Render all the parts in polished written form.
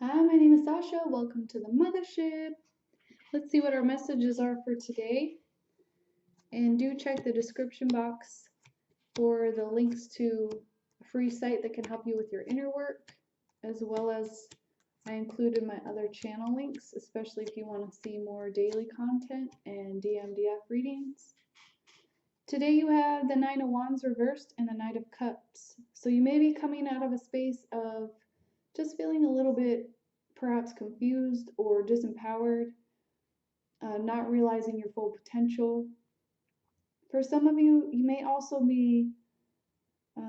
Hi, my name is Sasha. Welcome to the Muthaship. Let's see what our messages are for today. And do check the description box for the links to a free site that can help you with your inner work, as well as I included my other channel links, especially if you want to see more daily content and DMDF readings. Today you have the Nine of Wands reversed and the Knight of Cups. So you may be coming out of a space of just feeling a little bit perhaps confused or disempowered, not realizing your full potential. For some of you, you may also be, I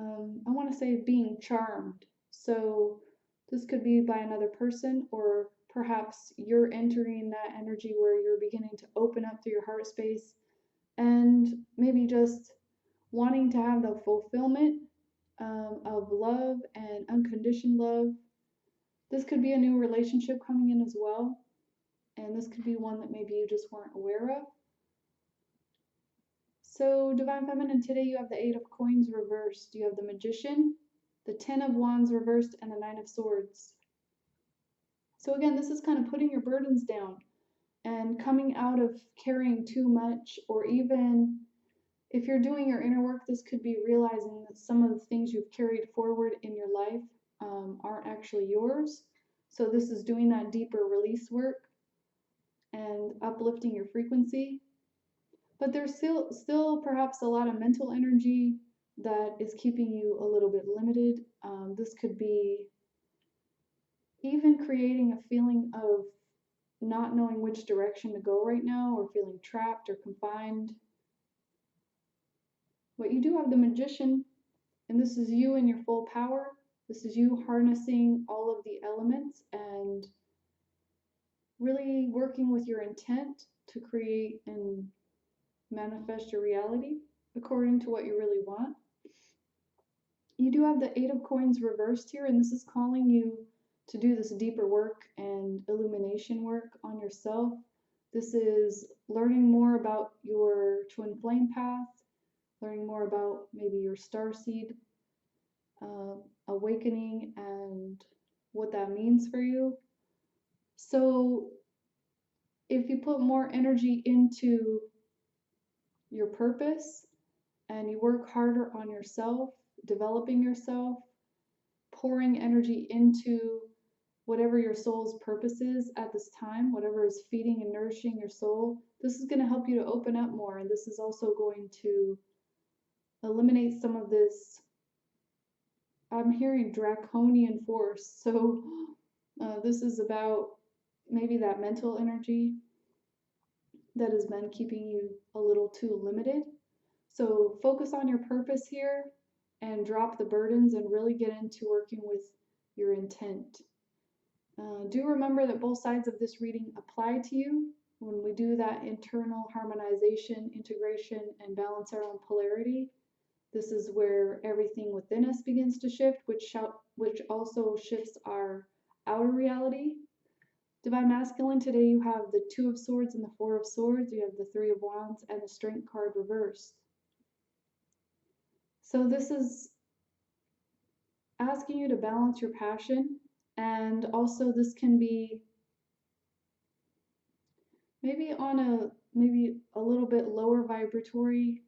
want to say, being charmed. So this could be by another person, or perhaps you're entering that energy where you're beginning to open up through your heart space and maybe just wanting to have the fulfillment of love and unconditioned love. This could be a new relationship coming in as well, and this could be one that maybe you just weren't aware of. So, Divine Feminine, today you have the Eight of Coins reversed. You have the Magician, the Ten of Wands reversed, and the Nine of Swords. So again, this is kind of putting your burdens down and coming out of carrying too much, or even if you're doing your inner work, this could be realizing that some of the things you've carried forward in your life aren't actually yours. So this is doing that deeper release work and uplifting your frequency. But there's still perhaps a lot of mental energy that is keeping you a little bit limited. This could be even creating a feeling of not knowing which direction to go right now, or feeling trapped or confined. But you do have the Magician, and this is you in your full power. This is you harnessing all of the elements and really working with your intent to create and manifest your reality according to what you really want. You do have the Eight of Coins reversed here, and this is calling you to do this deeper work and illumination work on yourself. This is learning more about your twin flame path, learning more about maybe your starseed awakening and what that means for you. So if you put more energy into your purpose and you work harder on yourself, developing yourself, pouring energy into whatever your soul's purpose is at this time, whatever is feeding and nourishing your soul, this is going to help you to open up more. And this is also going to eliminate some of this, I'm hearing draconian force. So this is about maybe that mental energy that has been keeping you a little too limited. So focus on your purpose here and drop the burdens and really get into working with your intent. Do remember that both sides of this reading apply to you. When we do that internal harmonization, integration, and balance our own polarity, this is where everything within us begins to shift, which also shifts our outer reality. Divine Masculine, today you have the Two of Swords and the Four of Swords. You have the Three of Wands and the Strength card reversed. So this is asking you to balance your passion, and also this can be maybe on a little bit lower vibratory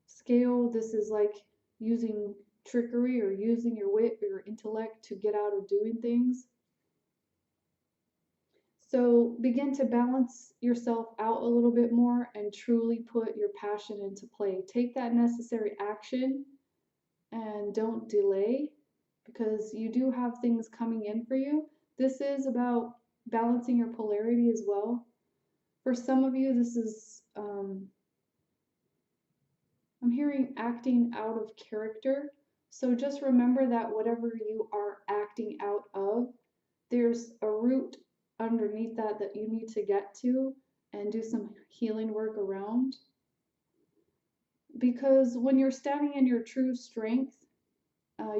scale. This is like using trickery or using your wit or your intellect to get out of doing things. So begin to balance yourself out a little bit more and truly put your passion into play. Take that necessary action and don't delay, because you do have things coming in for you. This is about balancing your polarity as well. For some of you, this is, I'm hearing acting out of character. So just remember that whatever you are acting out of, there's a root underneath that you need to get to and do some healing work around. Because when you're standing in your true strength,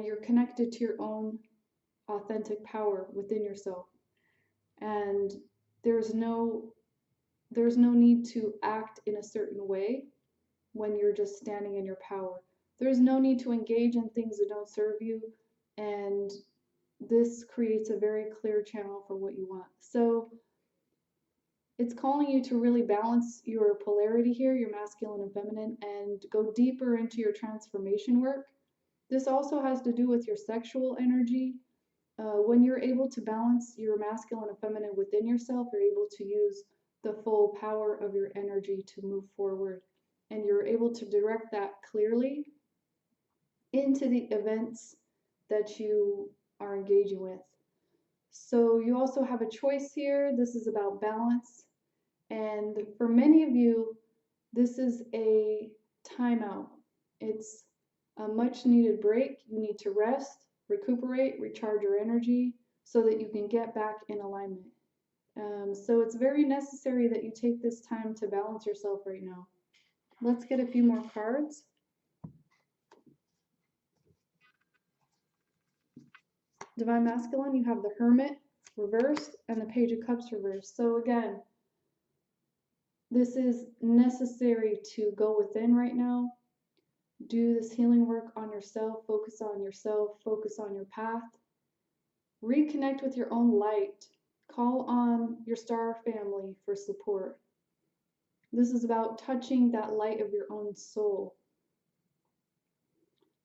you're connected to your own authentic power within yourself, and there's no need to act in a certain way when you're just standing in your power. There's no need to engage in things that don't serve you and this creates a very clear channel for what you want. So it's calling you to really balance your polarity here, your masculine and feminine, and go deeper into your transformation work. This also has to do with your sexual energy. When you're able to balance your masculine and feminine within yourself, you're able to use the full power of your energy to move forward. And you're able to direct that clearly into the events that you are engaging with. So you also have a choice here. This is about balance. And for many of you, this is a timeout. It's a much needed break. You need to rest, recuperate, recharge your energy so that you can get back in alignment. So it's very necessary that you take this time to balance yourself right now. Let's get a few more cards. Divine Masculine, you have the Hermit reversed and the Page of Cups reversed. So again, this is necessary to go within right now. Do this healing work on yourself, focus on your path. Reconnect with your own light. Call on your star family for support. This is about touching that light of your own soul.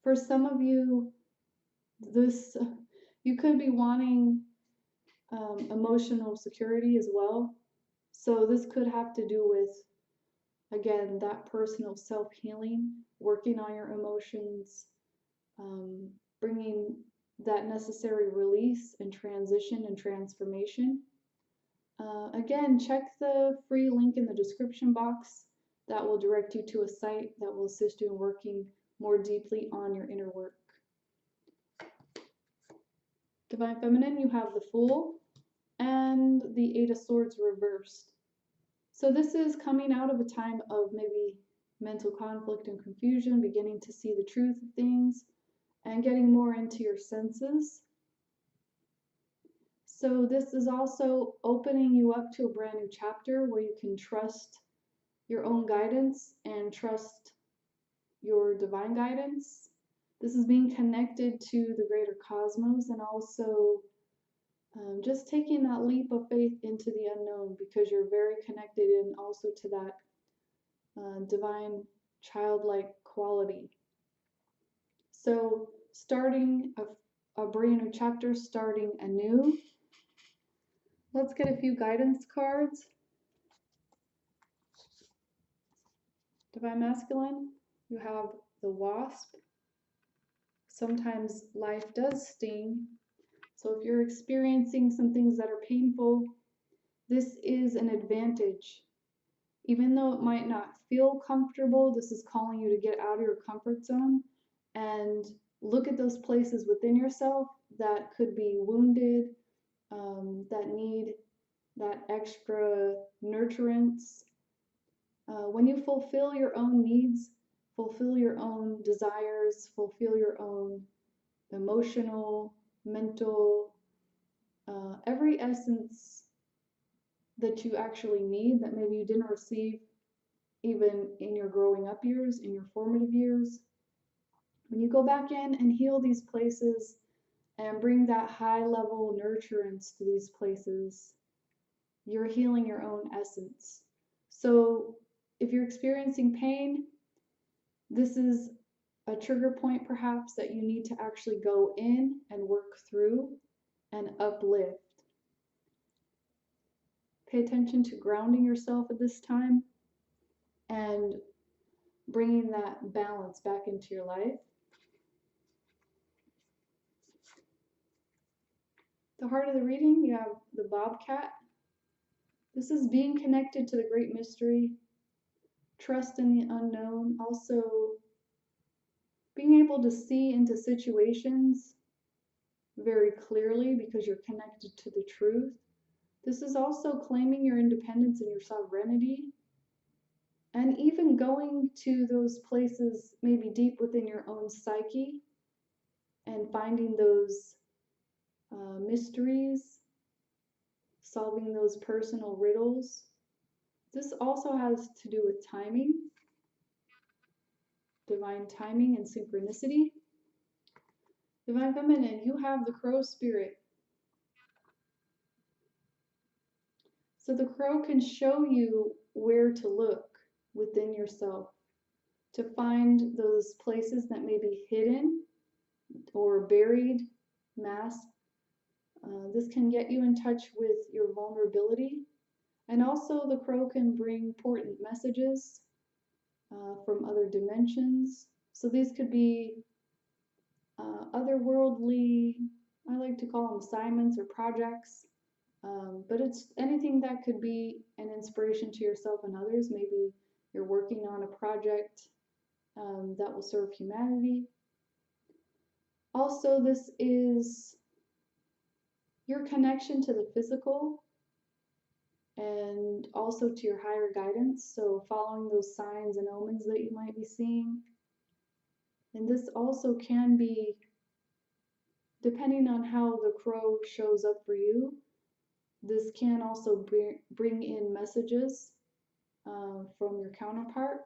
For some of you, you could be wanting emotional security as well. So this could have to do with, again, that personal self-healing, working on your emotions, bringing that necessary release and transition and transformation. Again, check the free link in the description box. That will direct you to a site that will assist you in working more deeply on your inner work. Divine Feminine, you have the Fool and the Eight of Swords reversed. So this is coming out of a time of maybe mental conflict and confusion, beginning to see the truth of things, and getting more into your senses. So this is also opening you up to a brand new chapter where you can trust your own guidance and trust your divine guidance. This is being connected to the greater cosmos and also just taking that leap of faith into the unknown, because you're very connected and also to that divine childlike quality. So starting a brand new chapter, starting anew. Let's get a few guidance cards. Divine Masculine, you have the Wasp. Sometimes life does sting. So if you're experiencing some things that are painful, this is an advantage. Even though it might not feel comfortable, this is calling you to get out of your comfort zone and look at those places within yourself that could be wounded, that need that extra nurturance. When you fulfill your own needs, fulfill your own desires, fulfill your own emotional, mental, every essence that you actually need that maybe you didn't receive even in your growing up years, in your formative years. When you go back in and heal these places and bring that high level nurturance to these places, you're healing your own essence. So if you're experiencing pain, this is a trigger point perhaps that you need to actually go in and work through and uplift. Pay attention to grounding yourself at this time and bringing that balance back into your life. The heart of the reading, you have the Bobcat. This is being connected to the great mystery, trust in the unknown, also being able to see into situations very clearly because you're connected to the truth. This is also claiming your independence and your sovereignty, and even going to those places maybe deep within your own psyche and finding those mysteries, solving those personal riddles. This also has to do with timing, divine timing and synchronicity. Divine Feminine, you have the crow spirit. So the crow can show you where to look within yourself to find those places that may be hidden or buried, masked. This can get you in touch with your vulnerability. And also, the crow can bring important messages from other dimensions. So these could be otherworldly, I like to call them assignments or projects. But it's anything that could be an inspiration to yourself and others. Maybe you're working on a project that will serve humanity. Also, this is your connection to the physical and also to your higher guidance. So, following those signs and omens that you might be seeing. And this also can be, depending on how the crow shows up for you, this can also bring in messages from your counterpart.